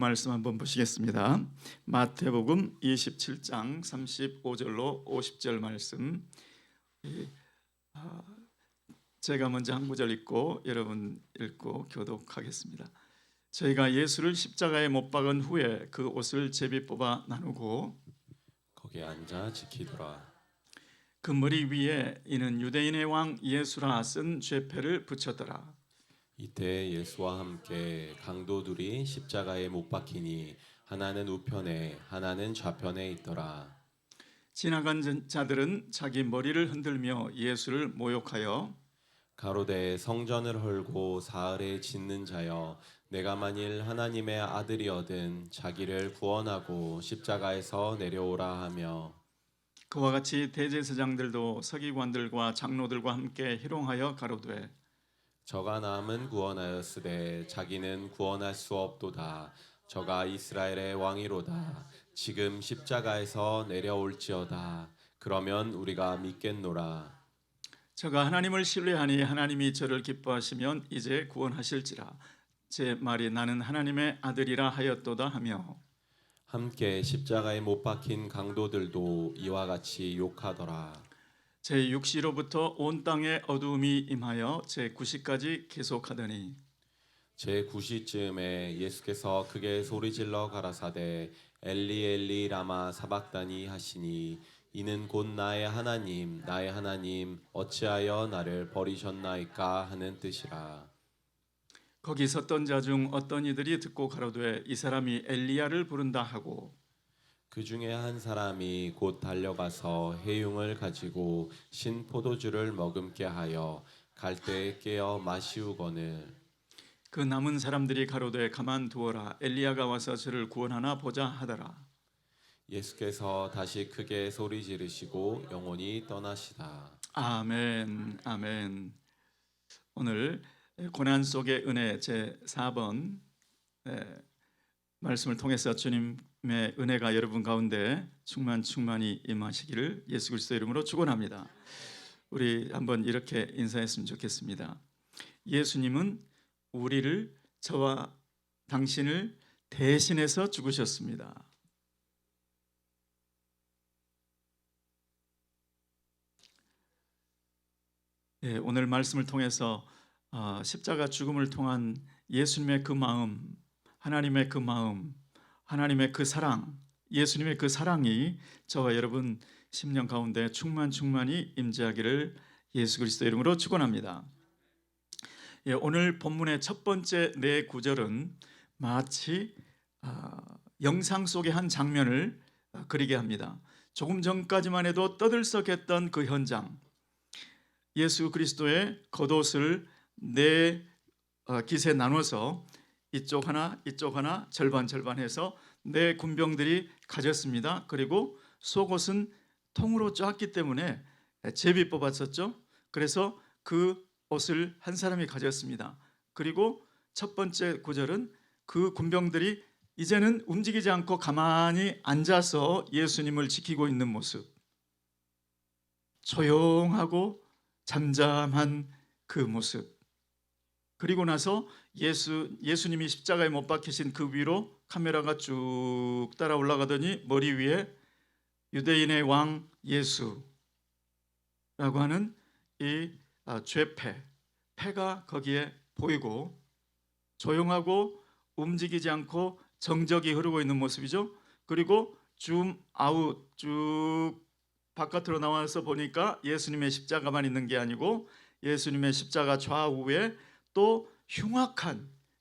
말씀 한번 보시겠습니다. 마태복음 27장 35절로 50절 말씀. 아, 제가 먼저 한 구절 읽고 여러분 읽고 교독하겠습니다. 저희가 예수를 십자가에 못 박은 후에 그 옷을 제비 뽑아 나누고 거기에 앉아 지키더라. 그 머리 위에 이는 유대인의 왕 예수라 쓴 죄패를 붙였더라. 이때 예수와 함께 강도 둘이 십자가에 못 박히니 하나는 우편에 하나는 좌편에 있더라. 지나간 자들은 자기 머리를 흔들며 예수를 모욕하여 가로되 성전을 헐고 사흘에 짓는 자여, 내가 만일 하나님의 아들이거든 자기를 구원하고 십자가에서 내려오라 하며, 그와 같이 대제사장들도 서기관들과 장로들과 함께 희롱하여 가로되 저가 남은 구원하였으되 자기는 구원할 수 없도다. 저가 이스라엘의 왕이로다. 지금 십자가에서 내려올지어다. 그러면 우리가 믿겠노라. 저가 하나님을 신뢰하니 하나님이 저를 기뻐하시면 이제 구원하실지라. 제 말이 나는 하나님의 아들이라 하였도다 하며 함께 십자가에 못 박힌 강도들도 이와 같이 욕하더라. 제 6시로부터 온 땅에 어두움이 임하여 제 9시까지 계속하더니 제 9시쯤에 예수께서 크게 소리질러 가라사대 엘리 엘리 라마 사박다니 하시니, 이는 곧 나의 하나님 어찌하여 나를 버리셨나이까 하는 뜻이라. 거기 섰던 자 중 어떤 이들이 듣고 가로되 이 사람이 엘리야를 부른다 하고 그 중에 한 사람이 곧 달려가서 해융을 가지고 신 포도주를 머금게 하여 갈대에 깨어 마시우거늘, 그 남은 사람들이 가로되 가만두어라 엘리야가 와서 저를 구원하나 보자 하더라. 예수께서 다시 크게 소리 지르시고 영원히 떠나시다. 아멘, 아멘. 오늘 고난 속의 은혜 제 4번 말씀을 통해서 주님의 은혜가 여러분 가운데 충만히 임하시기를 예수 그리스도 이름으로 축원합니다. 우리 한번 이렇게 인사했으면 좋겠습니다. 예수님은 우리를, 저와 당신을 대신해서 죽으셨습니다. 오늘 말씀을 통해서 십자가 죽음을 통한 예수님의 그 마음, 하나님의 그 마음, 하나님의 그 사랑, 예수님의 그 사랑이 저와 여러분 심령 가운데 충만히 임재하기를 예수 그리스도 이름으로 축원합니다. 오늘 본문의 첫 번째 네 구절은 마치 영상 속의 한 장면을 그리게 합니다. 조금 전까지만 해도 떠들썩했던 그 현장, 예수 그리스도의 겉옷을 네 깃에 나눠서 이쪽 하나 절반 해서 네 군병들이 가졌습니다. 그리고 속옷은 통으로 쪼았기 때문에 제비 뽑았었죠. 그래서 그 옷을 한 사람이 가졌습니다. 그리고 첫 번째 구절은 그 군병들이 이제는 움직이지 않고 가만히 앉아서 예수님을 지키고 있는 모습, 조용하고 잠잠한 그 모습. 그리고 나서 예수님이 십자가에 못 박히신 그 위로 카메라가 쭉 따라 올라가더니 머리 위에 유대인의 왕 예수라고 하는 이 패가 거기에 보이고 조용하고 움직이지 않고 정적이 흐르고 있는 모습이죠. 그리고 줌 아웃 쭉 바깥으로 나와서 보니까 예수님의 십자가만 있는 게 아니고 예수님의 십자가 좌우에 또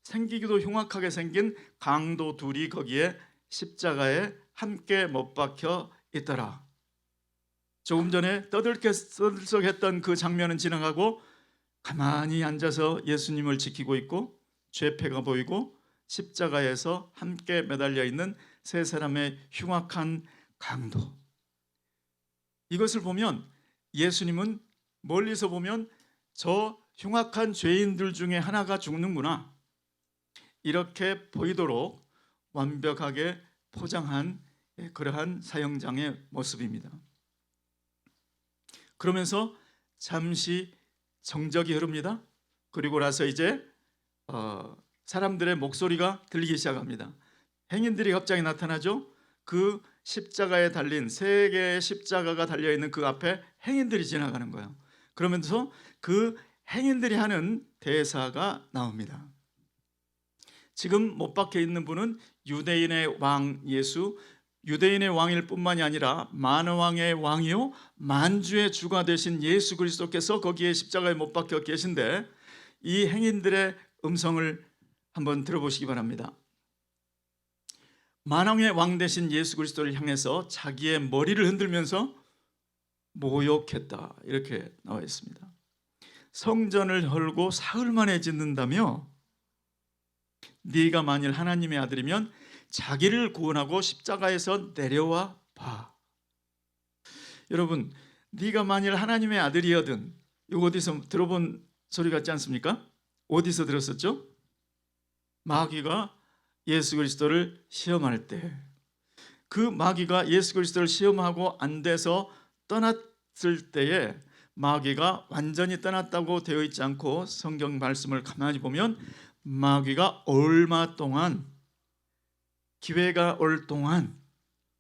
생기기도 흉악하게 생긴 강도 둘이 거기에 십자가에 함께 못 박혀 있더라. 조금 전에 떠들썩했던 그 장면은 지나가고 가만히 앉아서 예수님을 지키고 있고 죄패가 보이고 십자가에서 함께 매달려 있는 세 사람의 흉악한 강도. 이것을 보면 예수님은 멀리서 보면 저 흉악한 죄인들 중에 하나가 죽는구나, 이렇게 보이도록 완벽하게 포장한 그러한 사형장의 모습입니다. 그러면서 잠시 정적이 흐릅니다. 그리고 나서 이제 사람들의 목소리가 들리기 시작합니다. 행인들이 갑자기 나타나죠. 그 십자가에 달린 세 개의 십자가가 달려 있는 그 앞에 행인들이 지나가는 거예요. 그러면서 그 행인들이 하는 대사가 나옵니다. 지금 못 박혀 있는 분은 유대인의 왕 예수, 유대인의 왕일 뿐만이 아니라 만왕의 왕이요 만주의 주가 되신 예수 그리스도께서 거기에 십자가에 못 박혀 계신데, 이 행인들의 음성을 한번 들어보시기 바랍니다. 만왕의 왕 되신 예수 그리스도를 향해서 자기의 머리를 흔들면서 모욕했다, 이렇게 나와 있습니다. 성전을 헐고 사흘 만에 짓는다며, 네가 만일 하나님의 아들이면 자기를 구원하고 십자가에서 내려와 봐. 여러분, 네가 만일 하나님의 아들이거든, 이거 어디서 들어본 소리 같지 않습니까? 어디서 들었었죠? 마귀가 예수 그리스도를 시험할 때, 그 마귀가 예수 그리스도를 시험하고 안 돼서 떠났을 때에, 마귀가 완전히 떠났다고 되어 있지 않고 성경 말씀을 가만히 보면 마귀가 얼마 동안, 기회가 올 동안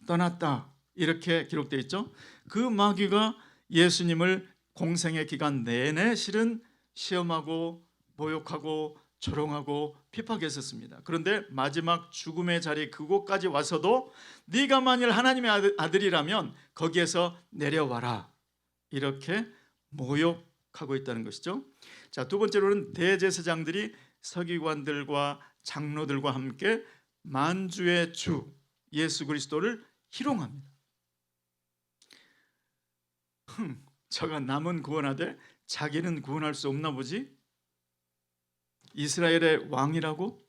떠났다, 이렇게 기록되어 있죠. 그 마귀가 예수님을 공생의 기간 내내 실은 시험하고 모욕하고 조롱하고 핍박했었습니다. 그런데 마지막 죽음의 자리 그곳까지 와서도 네가 만일 하나님의 아들이라면 거기에서 내려와라, 이렇게 모욕하고 있다는 것이죠. 자, 두 번째로는 대제사장들이 서기관들과 장로들과 함께 만주의 주 예수 그리스도를 희롱합니다. 저가 남은 구원하되 자기는 구원할 수 없나 보지? 이스라엘의 왕이라고?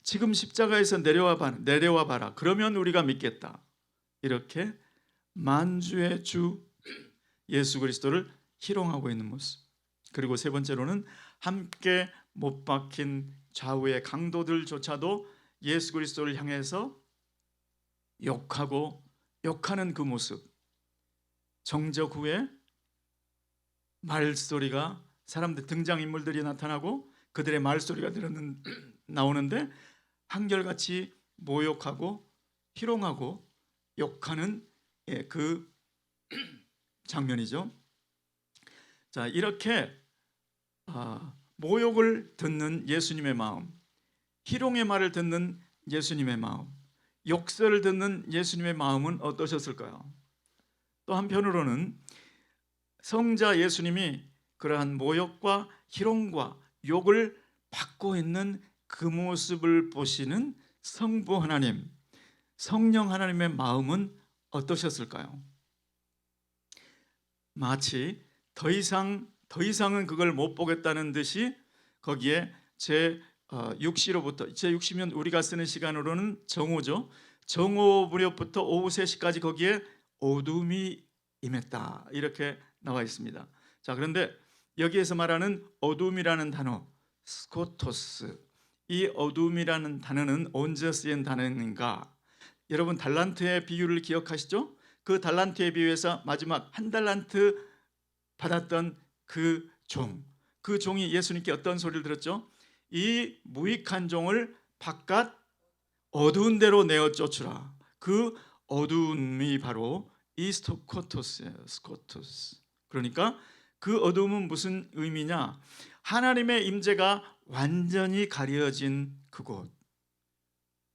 지금 십자가에서 내려와 봐라. 그러면 우리가 믿겠다. 이렇게 만주의 주 예수 그리스도를 희롱하고 있는 모습. 그리고 세 번째로는 함께 못 박힌 좌우의 강도들조차도 예수 그리스도를 향해서 욕하는 그 모습. 정적 후에 말소리가, 사람들 등장인물들이 나타나고 그들의 말소리가 나오는데 한결같이 모욕하고 희롱하고 욕하는 그 장면이죠. 자, 이렇게 모욕을 듣는 예수님의 마음, 희롱의 말을 듣는 예수님의 마음, 욕설을 듣는 예수님의 마음은 어떠셨을까요? 또 한편으로는 성자 예수님이 그러한 모욕과 희롱과 욕을 받고 있는 그 모습을 보시는 성부 하나님, 성령 하나님의 마음은 어떠셨을까요? 마치 더 이상은 그걸 못 보겠다는 듯이 거기에 제6시로부터, 제6시면 우리가 쓰는 시간으로는 정오죠. 정오 무렵부터 오후 3시까지 거기에 어둠이 임했다, 이렇게 나와 있습니다. 자, 그런데 여기에서 말하는 어둠이라는 단어, 스코토스, 이 어둠이라는 단어는 언제 쓰인 단어인가? 여러분 달란트의 비유를 기억하시죠? 그 달란트의 비유에서 마지막 한 달란트 받았던 그 종이 예수님께 어떤 소리를 들었죠? 이 무익한 종을 바깥 어두운 데로 내어 쫓으라. 그 어두움이 바로 이 스코토스예요. 스코토스. 그러니까 그 어두움은 무슨 의미냐? 하나님의 임재가 완전히 가려진 그곳,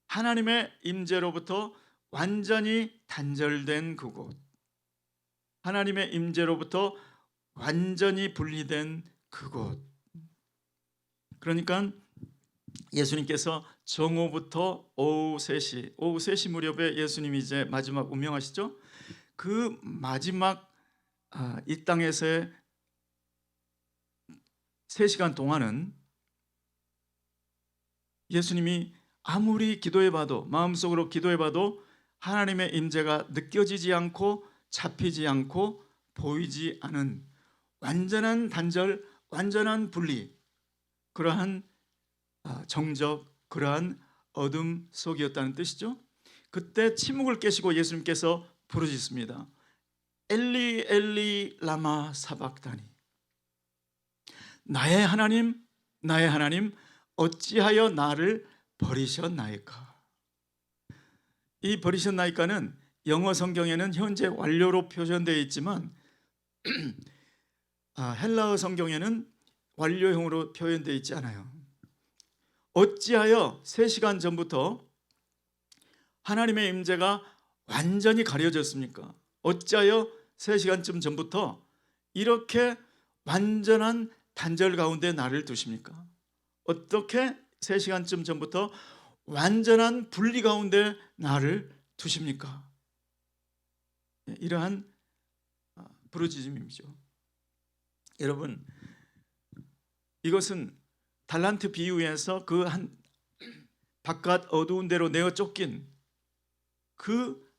하나님의 임재로부터 완전히 단절된 그곳, 하나님의 임재로부터 완전히 분리된 그곳. 그러니까 예수님께서 정오부터 오후 3시 무렵에 예수님이 이제 마지막 운명하시죠. 그 마지막 이 땅에서의 3시간 동안은 예수님이 아무리 기도해봐도, 마음속으로 기도해봐도 하나님의 임재가 느껴지지 않고 잡히지 않고 보이지 않은 완전한 단절, 완전한 분리, 그러한 정적, 그러한 어둠 속이었다는 뜻이죠. 그때 침묵을 깨시고 예수님께서 부르짖습니다. 엘리 엘리 라마 사박다니, 나의 하나님, 나의 하나님, 어찌하여 나를 버리셨나이까. 이 버리셨나이까는 영어 성경에는 현재 완료로 표현되어 있지만 헬라어 성경에는 완료형으로 표현되어 있지 않아요. 어찌하여 3시간 전부터 하나님의 임재가 완전히 가려졌습니까? 어찌하여 3시간쯤 전부터 이렇게 완전한 단절 가운데 나를 두십니까? 어떻게 3시간쯤 전부터 완전한 분리 가운데 나를 두십니까? 이러한 부르짖음이죠. 여러분, 이것은 달란트 비유에서 그 한 바깥 어두운 데로 내어 쫓긴 그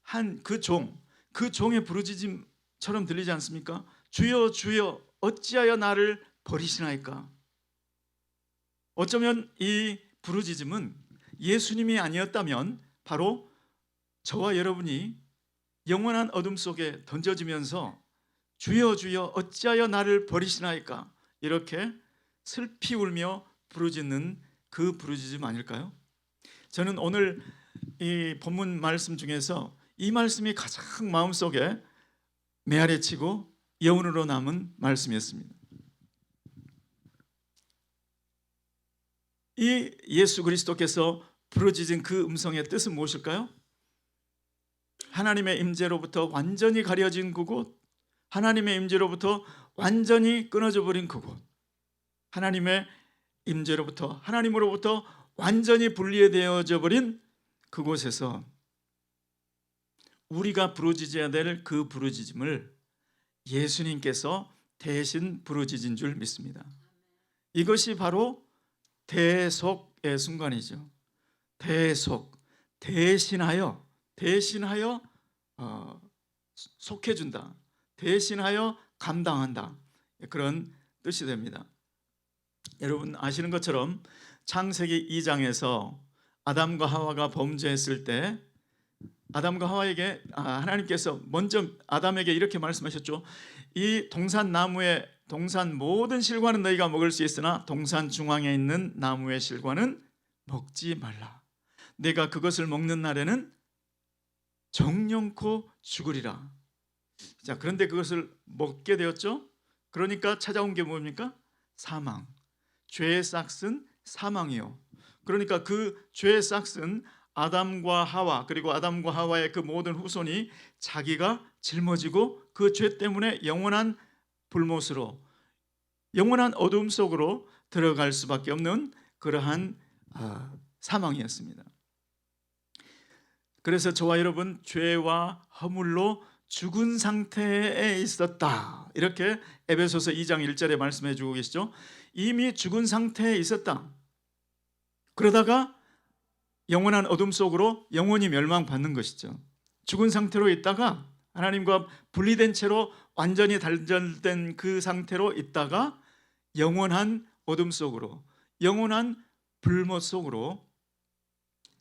종의 부르짖음처럼 들리지 않습니까? 주여 주여 어찌하여 나를 버리시나이까? 어쩌면 이 부르짖음은 예수님이 아니었다면 바로 저와 여러분이 영원한 어둠 속에 던져지면서 주여 주여 어찌하여 나를 버리시나이까? 이렇게 슬피 울며 부르짖는 그 부르짖음 아닐까요? 저는 오늘 이 본문 말씀 중에서 이 말씀이 가장 마음속에 메아리치고 영혼으로 남은 말씀이었습니다. 이 예수 그리스도께서 부르짖은 그 음성의 뜻은 무엇일까요? 하나님의 임재로부터 완전히 가려진 그곳, 하나님의 임재로부터 완전히 끊어져 버린 그곳, 하나님의 임재로부터 하나님으로부터 완전히 분리되어져 버린 그곳에서 우리가 부르짖어야 될 그 부르짖음을 예수님께서 대신 부르짖은 줄 믿습니다. 이것이 바로 대속의 순간이죠. 대신하여 속해준다, 대신하여 감당한다, 그런 뜻이 됩니다. 여러분 아시는 것처럼 창세기 2장에서 아담과 하와가 범죄했을 때 아담과 하와에게 하나님께서 먼저 아담에게 이렇게 말씀하셨죠. 이 동산 모든 실과는 너희가 먹을 수 있으나 동산 중앙에 있는 나무의 실과는 먹지 말라. 내가 그것을 먹는 날에는 정령코 죽으리라. 자, 그런데 그것을 먹게 되었죠. 그러니까 찾아온 게 뭡니까? 사망. 죄의 싹은 사망이요. 그러니까 그 죄의 싹은 아담과 하와, 그리고 아담과 하와의 그 모든 후손이 자기가 짊어지고 그 죄 때문에 영원한 불못으로, 영원한 어둠 속으로 들어갈 수밖에 없는 그러한 사망이었습니다. 그래서 저와 여러분 죄와 허물로 죽은 상태에 있었다, 이렇게 에베소서 2장 1절에 말씀해 주고 계시죠. 이미 죽은 상태에 있었다. 그러다가 영원한 어둠 속으로 영원히 멸망받는 것이죠. 죽은 상태로 있다가 하나님과 분리된 채로 완전히 단절된 그 상태로 있다가 영원한 어둠 속으로, 영원한 불못 속으로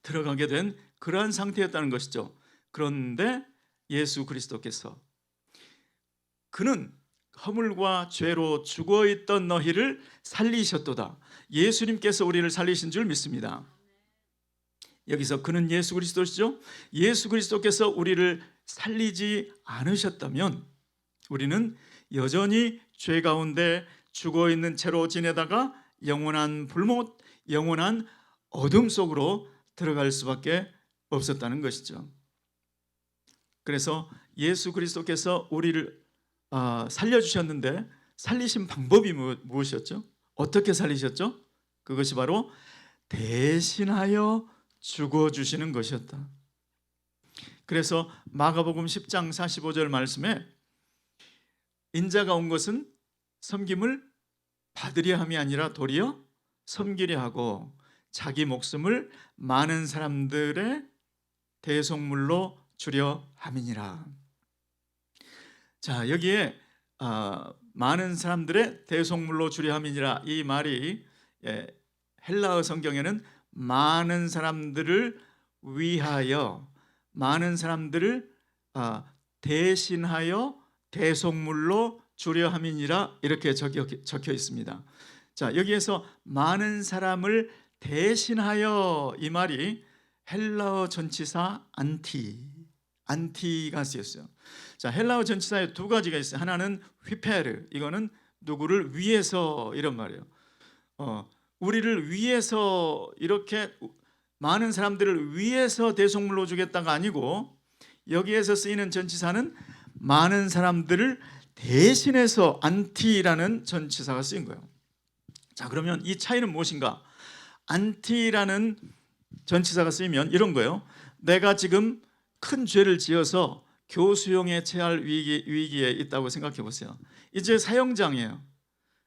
들어가게 된 그러한 상태였다는 것이죠. 그런데 예수 그리스도께서 그는 허물과 죄로 죽어있던 너희를 살리셨도다. 예수님께서 우리를 살리신 줄 믿습니다. 여기서 그는 예수 그리스도시죠. 예수 그리스도께서 우리를 살리지 않으셨다면 우리는 여전히 죄 가운데 죽어있는 채로 지내다가 영원한 불못, 영원한 어둠 속으로 들어갈 수밖에 없었다는 것이죠. 그래서 예수 그리스도께서 우리를 살려주셨는데 살리신 방법이 무엇이었죠? 어떻게 살리셨죠? 그것이 바로 대신하여 죽어주시는 것이었다. 그래서 마가복음 10장 45절 말씀에 인자가 온 것은 섬김을 받으려 함이 아니라 도리어 섬기려 하고 자기 목숨을 많은 사람들의 대속물로 주려 함이니라. 자, 여기에 많은 사람들의 대속물로 주려 함이니라, 이 말이 헬라어 성경에는 많은 사람들을 위하여, 많은 사람들을 대신하여 대속물로 주려 함이니라, 이렇게 적혀 있습니다. 자, 여기에서 많은 사람을 대신하여, 이 말이 헬라어 전치사 안티가 쓰였어요. 자, 헬라어 전치사에 두 가지가 있어요. 하나는 휘페르, 이거는 누구를 위해서 이런 말이에요. 우리를 위해서, 이렇게 많은 사람들을 위해서 대속물로 주겠다가 아니고, 여기에서 쓰이는 전치사는 많은 사람들을 대신해서 안티라는 전치사가 쓰인 거예요. 자, 그러면 이 차이는 무엇인가? 안티라는 전치사가 쓰이면 이런 거예요. 내가 지금 큰 죄를 지어서 교수형에 처할 위기에 있다고 생각해 보세요. 이제 사형장이에요.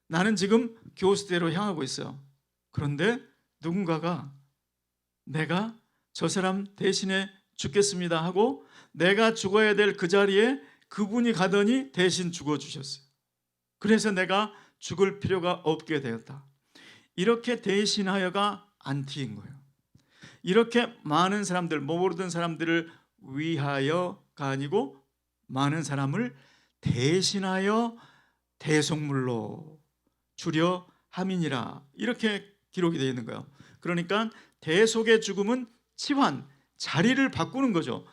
나는 지금 교수대로 향하고 있어요. 그런데 누군가가 내가 저 사람 대신에 죽겠습니다 하고 내가 죽어야 될 그 자리에 그분이 가더니 대신 죽어주셨어요. 그래서 내가 죽을 필요가 없게 되었다. 이렇게 대신하여가 안티인 거예요. 이렇게 많은 사람들, 모르던 사람들을 위하여가 아니고 많은 사람을 대신하여 대속물로 주려 함이니라, 이렇게 기록이 되어 있는 거예요. 그러니까 대속의 죽음은 치환, 자리를 바꾸는 거죠.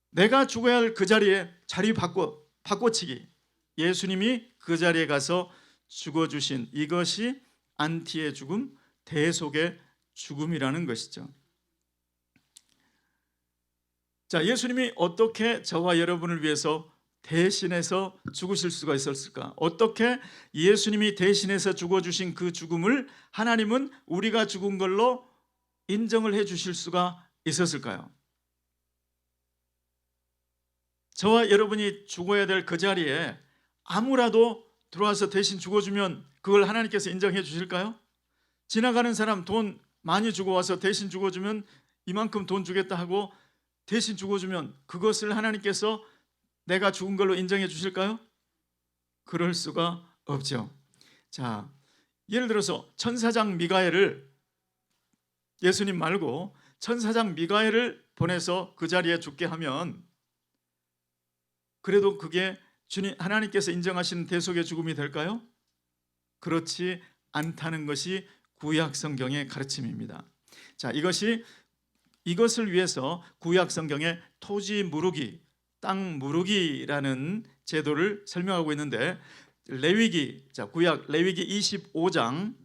내가 죽어야 할 그 자리에 자리 바꿔치기, 예수님이 그 자리에 가서 죽어주신 이것이 안티의 죽음, 대속의 죽음이라는 것이죠. 자, 예수님이 어떻게 저와 여러분을 위해서 대신해서 죽으실 수가 있었을까? 어떻게 예수님이 대신해서 죽어주신 그 죽음을 하나님은 우리가 죽은 걸로 인정을 해 주실 수가 있었을까요? 저와 여러분이 죽어야 될 그 자리에 아무라도 들어와서 대신 죽어주면 그걸 하나님께서 인정해 주실까요? 지나가는 사람 돈 많이 주고 와서 대신 죽어주면 이만큼 돈 주겠다 하고 대신 죽어주면 그것을 하나님께서 내가 죽은 걸로 인정해 주실까요? 그럴 수가 없죠. 자, 예를 들어서 천사장 미가엘을, 예수님 말고 천사장 미가엘을 보내서 그 자리에 죽게 하면 그래도 그게 주님 하나님께서 인정하시는 대속의 죽음이 될까요? 그렇지 않다는 것이 구약 성경의 가르침입니다. 자, 이것을 위해서 구약 성경에 토지 무르기, 땅 무르기라는 제도를 설명하고 있는데, 레위기, 자, 구약 레위기 25장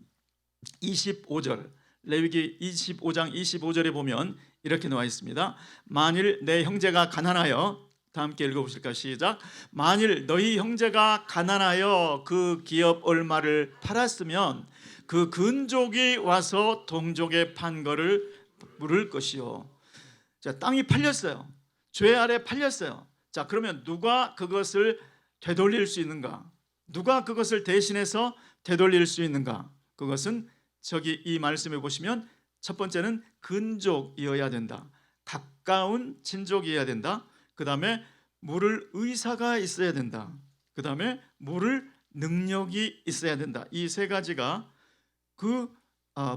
25절, 레위기 25장 25절에 보면 이렇게 나와 있습니다. 만일 내 형제가 가난하여, 다 함께 읽어보실까요? 시작. 만일 너희 형제가 가난하여 그 기업 얼마를 팔았으면 그 근족이 와서 동족의 판 거를 물을 것이요. 자, 땅이 팔렸어요. 죄 아래 팔렸어요. 자, 그러면 누가 그것을 되돌릴 수 있는가? 누가 그것을 대신해서 되돌릴 수 있는가? 그것은 저기 이 말씀에 보시면 첫 번째는 근족이어야 된다. 가까운 친족이어야 된다. 그 다음에 물을 의사가 있어야 된다. 그 다음에 물을 능력이 있어야 된다. 이 세 가지가 그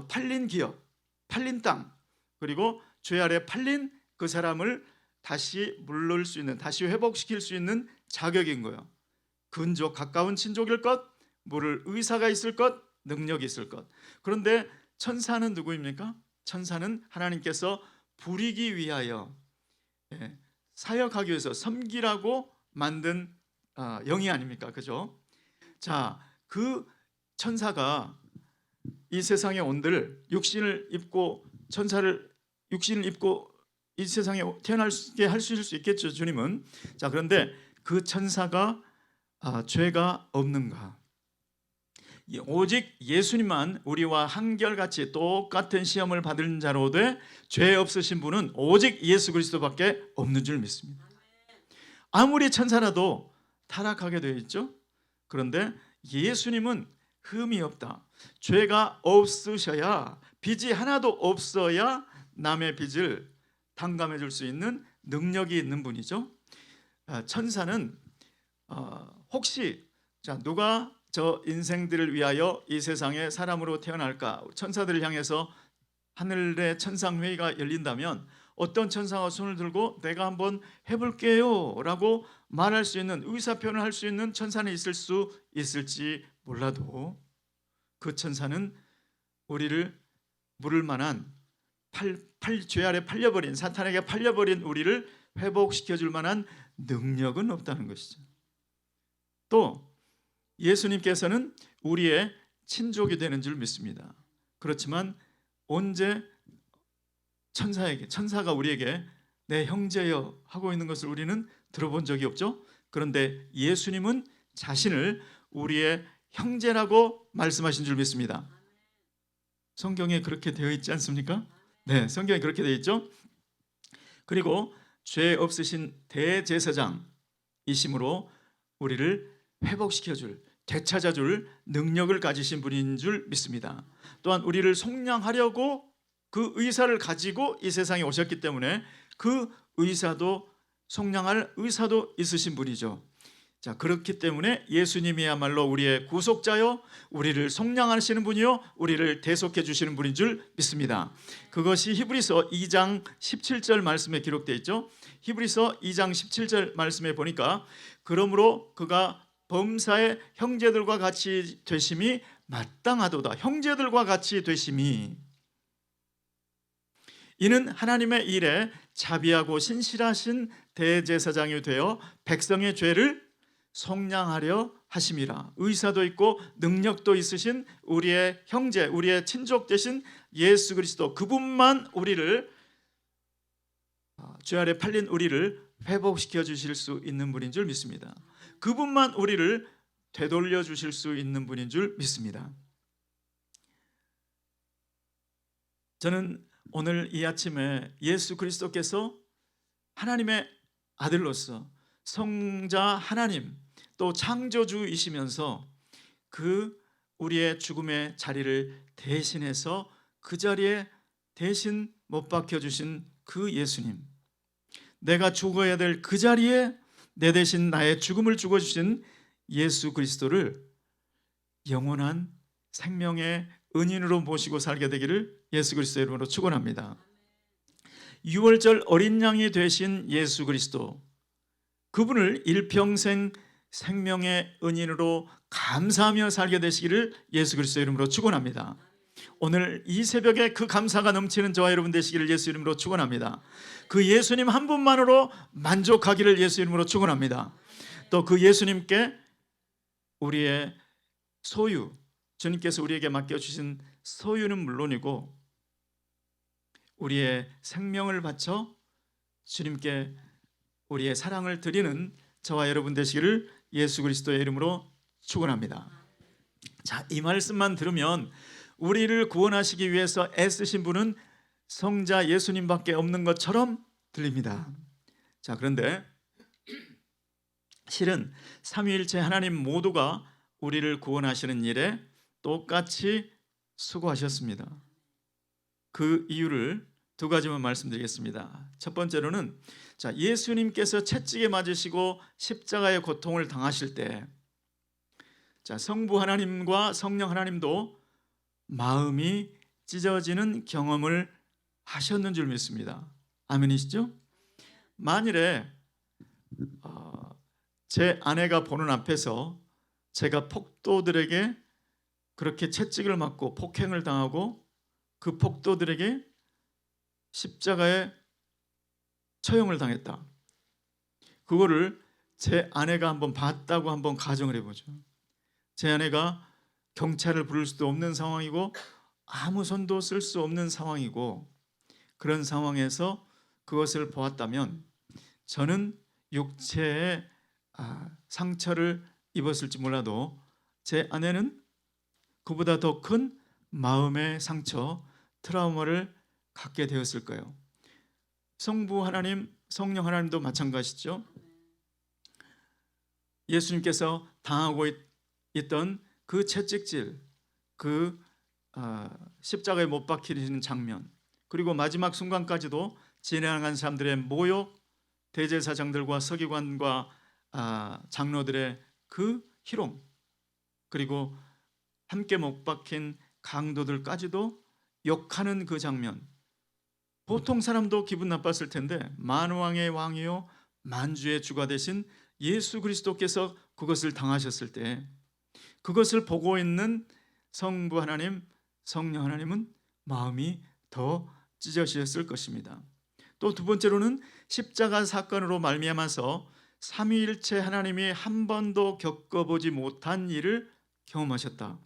팔린 기업, 팔린 땅, 그리고 죄 아래 팔린 그 사람을 다시 물을 수 있는, 다시 회복시킬 수 있는 자격인 거예요. 근족, 가까운 친족일 것, 물을 의사가 있을 것, 능력이 있을 것. 그런데 천사는 누구입니까? 천사는 하나님께서 부리기 위하여, 사역하기 위해서 섬기라고 만든 영이 아닙니까? 그죠? 자, 그 천사가 이 세상에 온들 육신을 입고 이 세상에 태어나게 하실 수 있겠죠, 주님은. 자, 그런데 그 천사가 죄가 없는가? 오직 예수님만 우리와 한결같이 똑같은 시험을 받은 자로 돼 죄 없으신 분은 오직 예수 그리스도밖에 없는 줄 믿습니다. 아무리 천사라도 타락하게 되어 있죠. 그런데 예수님은 흠이 없다. 죄가 없으셔야, 빚이 하나도 없어야 남의 빚을 탕감해 줄 수 있는 능력이 있는 분이죠. 천사는 혹시 누가 저 인생들을 위하여 이 세상에 사람으로 태어날까? 천사들을 향해서 하늘의 천상회의가 열린다면 어떤 천사가 손을 들고 내가 한번 해볼게요 라고 말할 수 있는, 의사표현을 할 수 있는 천사는 있을 수 있을지 몰라도 그 천사는 우리를 물을 만한 죄 아래 팔려버린, 사탄에게 팔려버린 우리를 회복시켜 줄 만한 능력은 없다는 것이죠. 또 예수님께서는 우리의 친족이 되는 줄 믿습니다. 그렇지만 언제 천사가 우리에게 내 형제여 하고 있는 것을 우리는 들어본 적이 없죠. 그런데 예수님은 자신을 우리의 형제라고 말씀하신 줄 믿습니다. 성경에 그렇게 되어 있지 않습니까? 네, 성경에 그렇게 되어 있죠. 그리고 죄 없으신 대제사장이심으로 우리를 회복시켜줄, 되찾아줄 능력을 가지신 분인 줄 믿습니다. 또한 우리를 속량하려고 그 의사를 가지고 이 세상에 오셨기 때문에 그 의사도, 속량할 의사도 있으신 분이죠. 자, 그렇기 때문에 예수님이야말로 우리의 구속자요, 우리를 속량하시는 분이요, 우리를 대속해 주시는 분인 줄 믿습니다. 그것이 히브리서 2장 17절 말씀에 기록되어 있죠. 히브리서 2장 17절 말씀에 보니까 그러므로 그가 범사의 형제들과 같이 되심이 마땅하도다. 형제들과 같이 되심이, 이는 하나님의 일에 자비하고 신실하신 대제사장이 되어 백성의 죄를 속량하려 하심이라. 의사도 있고 능력도 있으신 우리의 형제, 우리의 친족 되신 예수 그리스도, 그분만 우리를, 죄 아래 팔린 우리를 회복시켜 주실 수 있는 분인 줄 믿습니다. 그분만 우리를 되돌려 주실 수 있는 분인 줄 믿습니다. 저는 오늘 이 아침에 예수 그리스도께서 하나님의 아들로서 성자 하나님, 또 창조주이시면서 그 우리의 죽음의 자리를 대신해서 그 자리에 대신 못 박혀주신 그 예수님, 내가 죽어야 될 그 자리에 내 대신 나의 죽음을 죽어주신 예수 그리스도를 영원한 생명의 은인으로 모시고 살게 되기를 예수 그리스도의 이름으로 축원합니다. 유월절 어린 양이 되신 예수 그리스도, 그분을 일평생 생명의 은인으로 감사하며 살게 되시기를 예수 그리스도의 이름으로 축원합니다. 오늘 이 새벽에 그 감사가 넘치는 저와 여러분 되시기를 예수 이름으로 축원합니다. 그 예수님 한 분만으로 만족하기를 예수 이름으로 축원합니다. 또 그 예수님께 우리의 소유, 주님께서 우리에게 맡겨주신 소유는 물론이고 우리의 생명을 바쳐 주님께 우리의 사랑을 드리는 저와 여러분 되시기를 예수 그리스도의 이름으로 축원합니다. 자, 이 말씀만 들으면 우리를 구원하시기 위해서 애쓰신 분은 성자 예수님밖에 없는 것처럼 들립니다. 자, 그런데 실은 삼위일체 하나님 모두가 우리를 구원하시는 일에 똑같이 수고하셨습니다. 그 이유를 두 가지만 말씀드리겠습니다. 첫 번째로는, 자, 예수님께서 채찍에 맞으시고 십자가의 고통을 당하실 때, 자, 성부 하나님과 성령 하나님도 마음이 찢어지는 경험을 하셨는 줄 믿습니다. 아멘이시죠? 만일에 제 아내가 보는 앞에서 제가 폭도들에게 그렇게 채찍을 맞고 폭행을 당하고 그 폭도들에게 십자가에 처형을 당했다. 그거를 제 아내가 한번 봤다고 한번 가정을 해보죠. 제 아내가 경찰을 부를 수도 없는 상황이고 아무 손도 쓸 수 없는 상황이고, 그런 상황에서 그것을 보았다면 저는 육체에 상처를 입었을지 몰라도 제 아내는 그보다 더 큰 마음의 상처, 트라우마를 갖게 되었을 거예요. 성부 하나님, 성령 하나님도 마찬가지죠. 예수님께서 당하고 있던 그 채찍질, 그 십자가에 못 박히는 장면, 그리고 마지막 순간까지도 진행한 사람들의 모욕, 대제사장들과 서기관과 장로들의 그 희롱, 그리고 함께 못 박힌 강도들까지도 욕하는 그 장면, 보통 사람도 기분 나빴을 텐데 만왕의 왕이요 만주의 주가 되신 예수 그리스도께서 그것을 당하셨을 때 그것을 보고 있는 성부 하나님, 성령 하나님은 마음이 더 찢어지셨을 것입니다. 또 두 번째로는 십자가 사건으로 말미암아서 삼위일체 하나님이 한 번도 겪어보지 못한 일을 경험하셨다.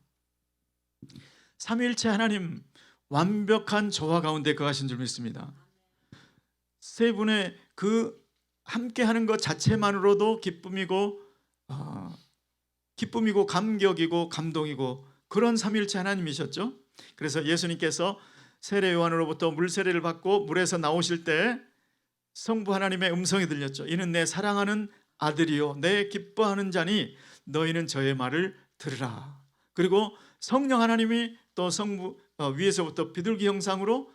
삼위일체 하나님 완벽한 조화 가운데 거하신 줄 믿습니다. 세 분의 그 함께하는 것 자체만으로도 기쁨이고 감격이고 감동이고 그런 삼위일체 하나님이셨죠. 그래서 예수님께서 세례 요한으로부터 물 세례를 받고 물에서 나오실 때 성부 하나님의 음성이 들렸죠. 이는 내 사랑하는 아들이요 내 기뻐하는 자니 너희는 저의 말을 들으라. 그리고 성령 하나님이 또 성부 위에서부터 비둘기 형상으로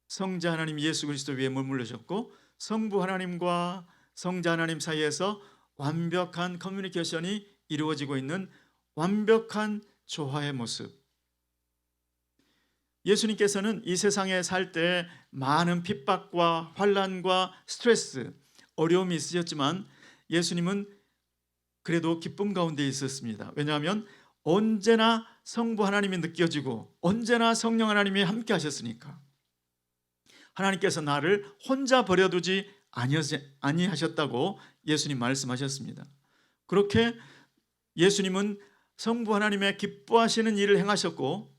성자 하나님 예수 그리스도 위에 머물러셨고 성부 하나님과 성자 하나님 사이에서 완벽한 커뮤니케이션이 이루어지고 있는 완벽한 조화의 모습. 예수님께서는 이 세상에 살 때 많은 핍박과 환난과 스트레스, 어려움이 있으셨지만 예수님은 그래도 기쁨 가운데 있었습니다. 왜냐하면 언제나 성부 하나님이 느껴지고 언제나 성령 하나님이 함께 하셨으니까. 하나님께서 나를 혼자 버려두지 아니하셨다고 예수님 말씀하셨습니다. 그렇게 예수님은 성부 하나님의 기뻐하시는 일을 행하셨고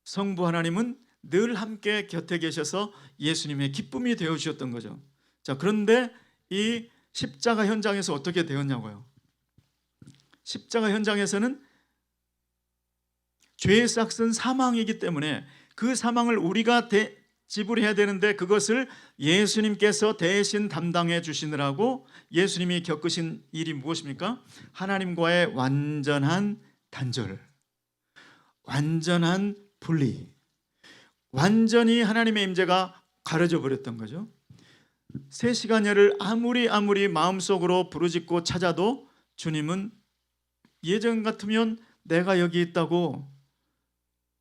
성부 하나님은 늘 함께 곁에 계셔서 예수님의 기쁨이 되어주셨던 거죠. 자, 그런데 이 십자가 현장에서 어떻게 되었냐고요. 십자가 현장에서는 죄의 싹은 사망이기 때문에 그 사망을 우리가 지불해야 되는데 그것을 예수님께서 대신 담당해 주시느라고 예수님이 겪으신 일이 무엇입니까? 하나님과의 완전한 단절, 완전한 분리, 완전히 하나님의 임재가 가려져 버렸던 거죠. 3시간여를 아무리 마음속으로 부르짖고 찾아도 주님은 예전 같으면 내가 여기 있다고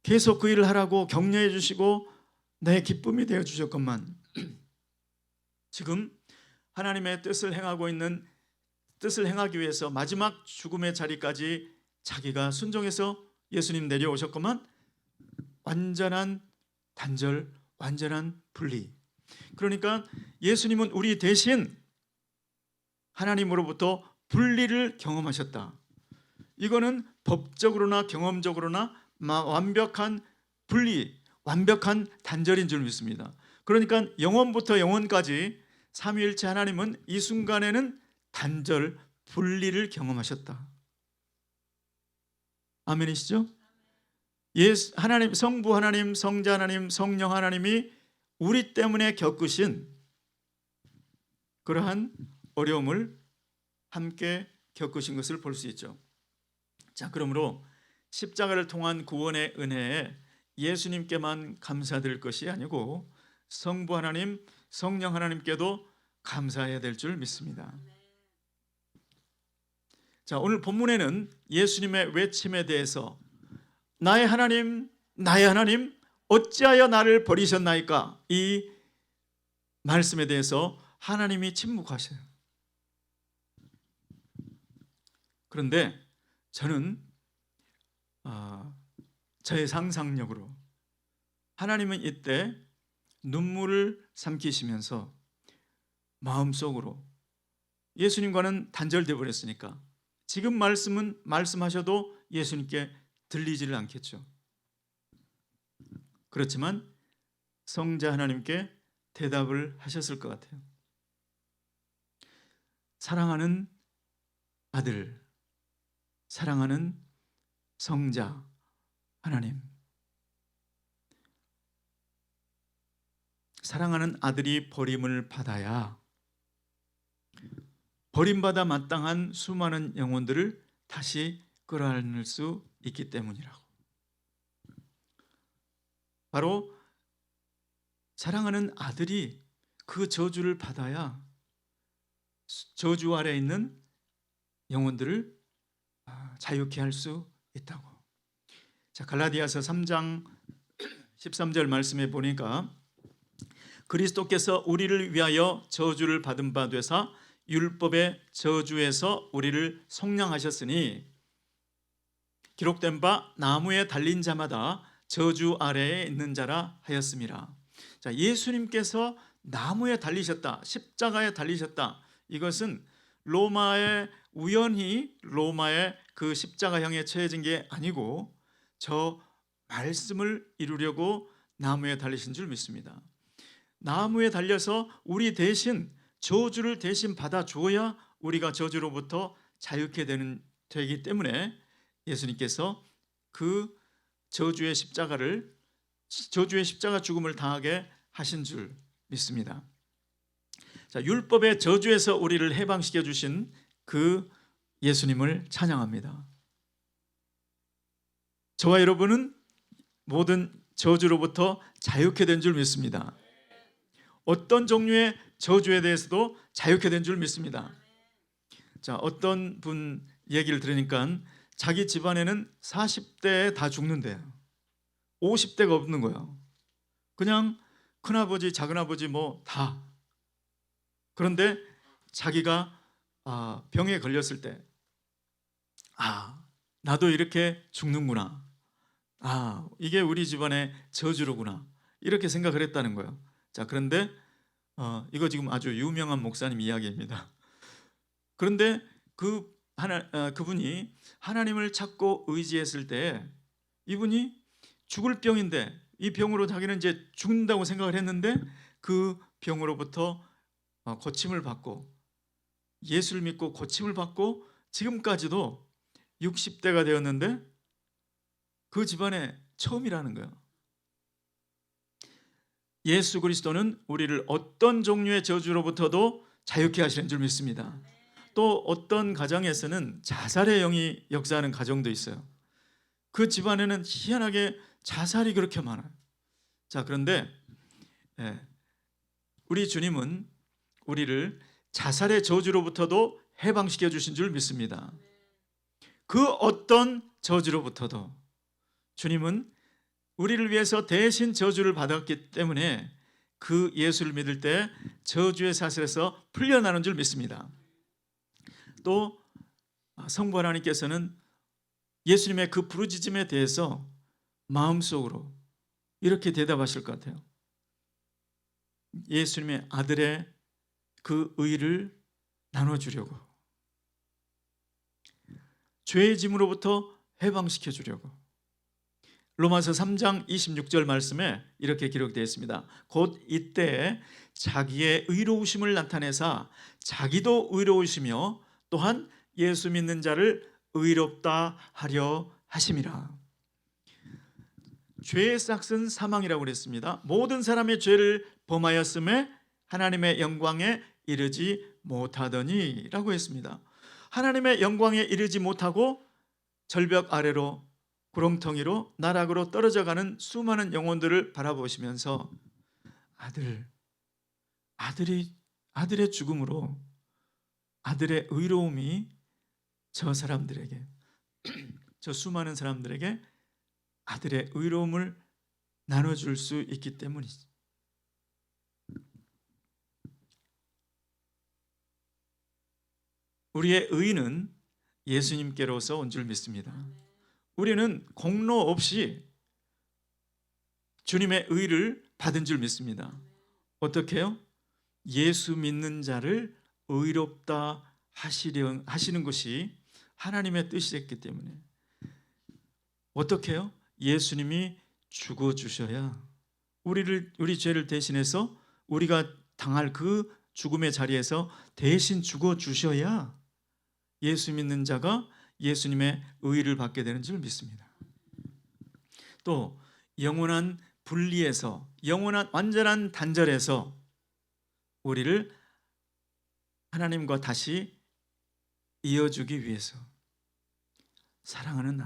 계속 그 일을 하라고 격려해 주시고 내 기쁨이 되어 주셨건만 지금 하나님의 뜻을 행하기 위해서 마지막 죽음의 자리까지 자기가 순종해서 예수님 내려오셨건만 완전한 단절, 완전한 분리. 그러니까 예수님은 우리 대신 하나님으로부터 분리를 경험하셨다. 이거는 법적으로나 경험적으로나 완벽한 분리, 완벽한 단절인 줄 믿습니다. 그러니까 영원부터 영원까지 삼위일체 하나님은 이 순간에는 단절, 분리를 경험하셨다. 아멘이시죠? 하나님, 성부 하나님, 성자 하나님, 성령 하나님이 우리 때문에 겪으신 그러한 어려움을 함께 겪으신 것을 볼 수 있죠. 자, 그러므로 십자가를 통한 구원의 은혜에 예수님께만 감사드릴 것이 아니고 성부 하나님, 성령 하나님께도 감사해야 될 줄 믿습니다. 자, 오늘 본문에는 예수님의 외침에 대해서 나의 하나님, 나의 하나님, 어찌하여 나를 버리셨나이까? 이 말씀에 대해서 하나님이 침묵하셔요. 그런데 저는 저의 상상력으로 하나님은 이때 눈물을 삼키시면서 마음속으로 예수님과는 단절되어 버렸으니까 지금 말씀하셔도 예수님께 들리지를 않겠죠. 그렇지만 성자 하나님께 대답을 하셨을 것 같아요. 사랑하는 아들, 사랑하는 성자 하나님, 사랑하는 아들이 버림을 받아야 버림받아 마땅한 수많은 영혼들을 다시 끌어안을 수 있기 때문이라고. 바로 사랑하는 아들이 그 저주를 받아야 저주 아래에 있는 영혼들을 자유케 할 수 있다고. 자, 갈라디아서 3장 13절 말씀에 보니까 그리스도께서 우리를 위하여 저주를 받은 바 되사 율법의 저주에서 우리를 속량하셨으니 기록된 바 나무에 달린 자마다 저주 아래에 있는 자라 하였습니다. 자, 예수님께서 나무에 달리셨다, 십자가에 달리셨다. 이것은 로마의 우연히 로마의 그 십자가형에 처해진 게 아니고 저 말씀을 이루려고 나무에 달리신 줄 믿습니다. 나무에 달려서 우리 대신 저주를 대신 받아 주어야 우리가 저주로부터 자유케 되기 때문에 예수님께서 그 저주의 십자가 죽음을 당하게 하신 줄 믿습니다. 자, 율법의 저주에서 우리를 해방시켜 주신 그 예수님을 찬양합니다. 저와 여러분은 모든 저주로부터 자유케 된 줄 믿습니다. 어떤 종류의 저주에 대해서도 자유케 된 줄 믿습니다. 자, 어떤 분 얘기를 들으니까 자기 집안에는 40대에 다 죽는데요. 50대가 없는 거예요. 그냥 큰아버지, 작은아버지 뭐 다. 그런데 자기가 병에 걸렸을 때 나도 이렇게 죽는구나. 이게 우리 집안의 저주로구나. 이렇게 생각을 했다는 거예요. 자, 그런데 이거 지금 아주 유명한 목사님 이야기입니다. 그런데 그분이 하나님을 찾고 의지했을 때 이분이 죽을 병인데 이 병으로 자기는 이제 죽는다고 생각을 했는데 그 병으로부터 고침을 받고 예수를 믿고 고침을 받고 지금까지도 60대가 되었는데 그 집안에 처음이라는 거예요. 예수 그리스도는 우리를 어떤 종류의 저주로부터도 자유케 하시는 줄 믿습니다. 또 어떤 가정에서는 자살의 영이 역사하는 가정도 있어요. 그 집안에는 희한하게 자살이 그렇게 많아요. 자, 그런데 우리 주님은 우리를 자살의 저주로부터도 해방시켜 주신 줄 믿습니다. 그 어떤 저주로부터도 주님은 우리를 위해서 대신 저주를 받았기 때문에 그 예수를 믿을 때 저주의 사슬에서 풀려나는 줄 믿습니다. 또 성부 하나님께서는 예수님의 그 부르짖음에 대해서 마음속으로 이렇게 대답하실 것 같아요. 예수님의 아들의 그 의를 나눠주려고, 죄의 짐으로부터 해방시켜 주려고. 로마서 3장 26절 말씀에 이렇게 기록되어 있습니다. 곧 이때에 자기의 의로우심을 나타내사 자기도 의로우시며 또한 예수 믿는 자를 의롭다 하려 하심이라. 죄의 싹은 사망이라고 그랬습니다. 모든 사람의 죄를 범하였음에 하나님의 영광에 이르지 못하더니 라고 했습니다. 하나님의 영광에 이르지 못하고 절벽 아래로 구렁텅이로 나락으로 떨어져가는 수많은 영혼들을 바라보시면서 아들의 죽음으로 아들의 의로움이 저 사람들에게 저 수많은 사람들에게 아들의 의로움을 나눠줄 수 있기 때문이지. 우리의 의는 예수님께로서 온 줄 믿습니다. 우리는 공로 없이 주님의 의를 받은 줄 믿습니다. 어떻게 해요? 예수 믿는 자를 의롭다 하시는 것이 하나님의 뜻이었기 때문에. 어떻게 해요? 예수님이 죽어주셔야 우리 죄를 대신해서 우리가 당할 그 죽음의 자리에서 대신 죽어주셔야 예수 믿는 자가 예수님의 의를 받게 되는 줄 믿습니다. 또 영원한 분리에서, 영원한 완전한 단절에서 우리를 하나님과 다시 이어주기 위해서 사랑하는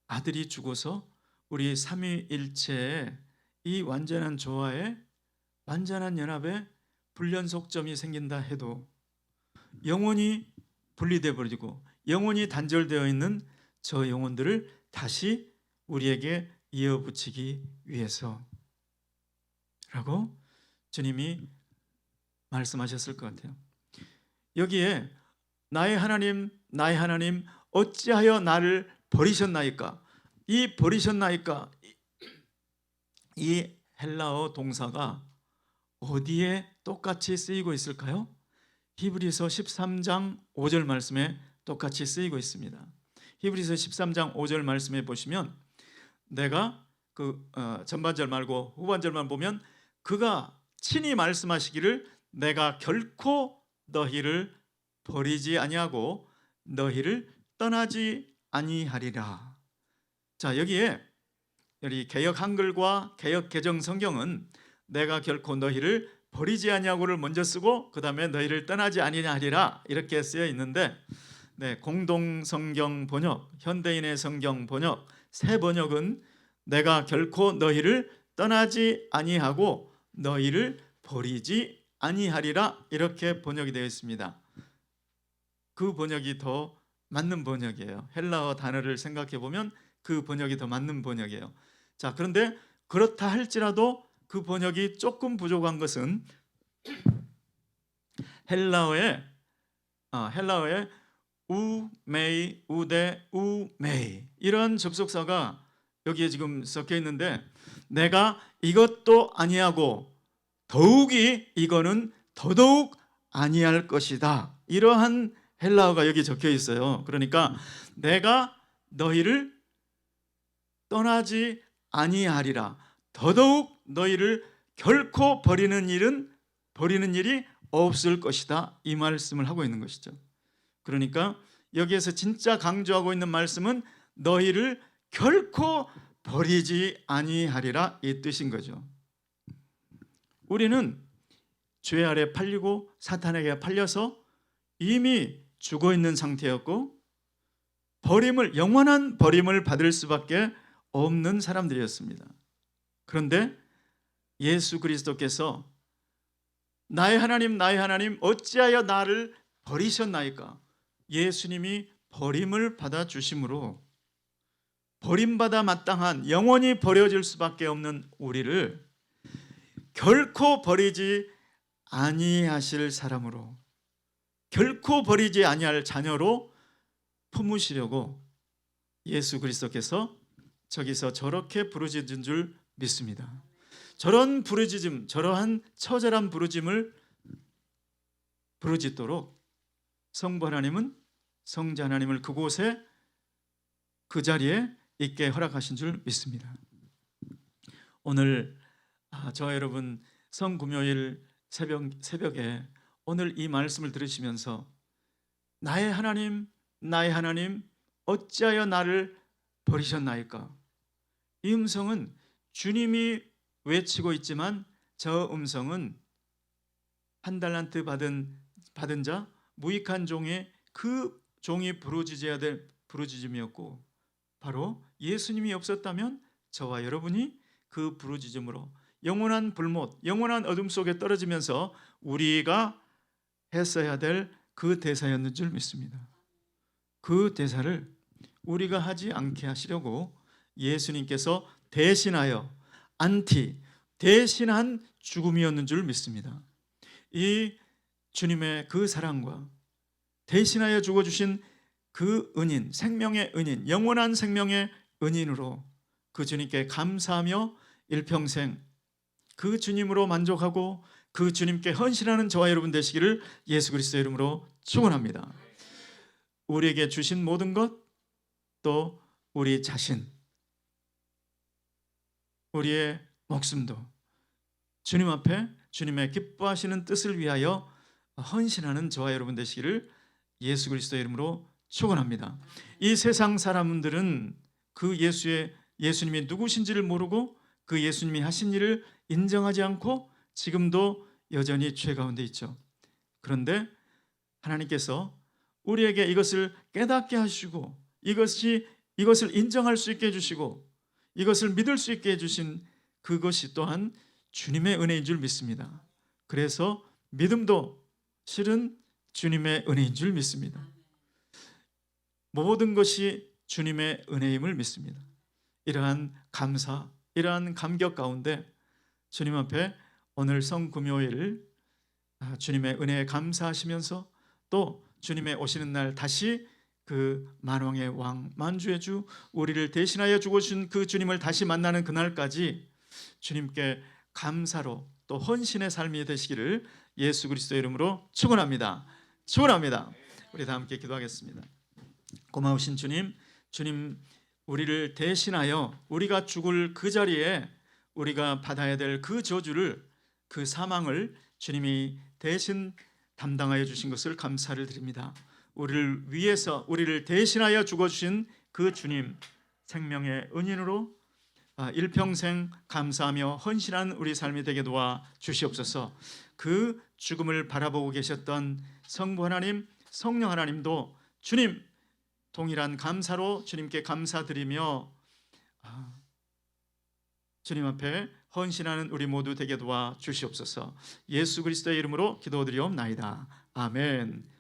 아들이 죽어서 우리 삼위일체의 이 완전한 조화에, 완전한 연합에 불연속점이 생긴다 해도 영원히 분리되어 버리고 영원히 단절되어 있는 저 영혼들을 다시 우리에게 이어붙이기 위해서라고 주님이 말씀하셨을 것 같아요. 여기에 나의 하나님 어찌하여 나를 버리셨나이까? 이 버리셨나이까? 이 헬라어 동사가 어디에 똑같이 쓰이고 있을까요? 히브리서 13장 5절 말씀에 똑같이 쓰이고 있습니다. 히브리서 13장 5절 말씀에 보시면 내가 전반절 말고 후반절만 보면 그가 친히 말씀하시기를 내가 결코 너희를 버리지 아니하고 너희를 떠나지 아니하리라. 자, 여기에 여기 개역 한글과 개역 개정 성경은 내가 결코 너희를 버리지 아니하고를 먼저 쓰고 그 다음에 너희를 떠나지 아니하리라 이렇게 쓰여 있는데, 네, 공동 성경 번역, 현대인의 성경 번역, 새 번역은 내가 결코 너희를 떠나지 아니하고 너희를 버리지 아니하리라 이렇게 번역이 되어 있습니다. 그 번역이 더 맞는 번역이에요. 헬라어 단어를 생각해 보면 그 번역이 더 맞는 번역이에요. 자, 그런데 그렇다 할지라도 그 번역이 조금 부족한 것은 헬라어에 우메이, 우데, 우메이 이런 접속사가 여기에 지금 섞여 있는데 내가 이것도 아니하고 더욱이 이거는 더더욱 아니할 것이다. 이러한 헬라어가 여기 적혀 있어요. 그러니까 내가 너희를 떠나지 아니하리라. 더더욱 너희를 결코 버리는 일이 없을 것이다. 이 말씀을 하고 있는 것이죠. 그러니까 여기에서 진짜 강조하고 있는 말씀은 너희를 결코 버리지 아니하리라 이 뜻인 거죠. 우리는 죄 아래 팔리고 사탄에게 팔려서 이미 죽어 있는 상태였고 영원한 버림을 받을 수밖에 없는 사람들이었습니다. 그런데 예수 그리스도께서 나의 하나님 나의 하나님 어찌하여 나를 버리셨나이까? 예수님이 버림을 받아 주심으로 버림받아 마땅한 영원히 버려질 수밖에 없는 우리를 결코 버리지 아니하실 사람으로, 결코 버리지 아니할 자녀로 품으시려고 예수 그리스도께서 저기서 저렇게 부르짖은 줄 믿습니다. 저런 부르짖음, 저러한 처절한 부르짖음을 부르짖도록 성부 하나님은 성자 하나님을 그곳에 그 자리에 있게 허락하신 줄 믿습니다. 오늘 저와 여러분 성금요일 새벽에 오늘 이 말씀을 들으시면서 나의 하나님 나의 하나님 어찌하여 나를 버리셨나이까? 이 음성은 주님이 외치고 있지만 저 음성은 한 달란트 받은 자 무익한 종의 그 종이 부르짖어야 될 부르짖음이었고, 바로 예수님이 없었다면 저와 여러분이 그 부르짖음으로 영원한 불못, 영원한 어둠 속에 떨어지면서 우리가 했어야 될 그 대사였는 줄 믿습니다. 그 대사를 우리가 하지 않게 하시려고 예수님께서 대신하여 대신한 죽음이었는 줄 믿습니다. 이 주님의 그 사랑과 대신하여 죽어주신 그 은인, 생명의 은인, 영원한 생명의 은인으로 그 주님께 감사하며 일평생 그 주님으로 만족하고 그 주님께 헌신하는 저와 여러분 되시기를 예수 그리스도의 이름으로 축원합니다. 우리에게 주신 모든 것, 또 우리 자신, 우리의 목숨도 주님 앞에 주님의 기뻐하시는 뜻을 위하여 헌신하는 저와 여러분 되시기를 예수 그리스도의 이름으로 축원합니다. 이 세상 사람들은 그 예수님이 누구신지를 모르고 그 예수님이 하신 일을 인정하지 않고 지금도 여전히 죄 가운데 있죠. 그런데 하나님께서 우리에게 이것을 깨닫게 하시고 이것을 인정할 수 있게 해주시고 이것을 믿을 수 있게 해주신 그것이 또한 주님의 은혜인 줄 믿습니다. 그래서 믿음도 실은 주님의 은혜인 줄 믿습니다. 모든 것이 주님의 은혜임을 믿습니다. 이러한 감사, 이러한 감격 가운데 주님 앞에 오늘 성금요일 주님의 은혜에 감사하시면서 또 주님의 오시는 날 다시 그 만왕의 왕 만주의 주 우리를 대신하여 죽어주신 그 주님을 다시 만나는 그날까지 주님께 감사로 또 헌신의 삶이 되시기를 예수 그리스도의 이름으로 축원합니다. 축원합니다. 우리 다 함께 기도하겠습니다. 고마우신 주님, 주님 우리를 대신하여 우리가 죽을 그 자리에 우리가 받아야 될 그 저주를, 그 사망을 주님이 대신 담당하여 주신 것을 감사를 드립니다. 우리를 위해서, 우리를 대신하여 죽어주신 그 주님 생명의 은인으로 일평생 감사하며 헌신한 우리 삶이 되게 도와 주시옵소서. 그 죽음을 바라보고 계셨던 성부 하나님, 성령 하나님도 주님 동일한 감사로 주님께 감사드리며 주님 앞에 헌신하는 우리 모두 되게 도와 주시옵소서. 예수 그리스도의 이름으로 기도드리옵나이다. 아멘.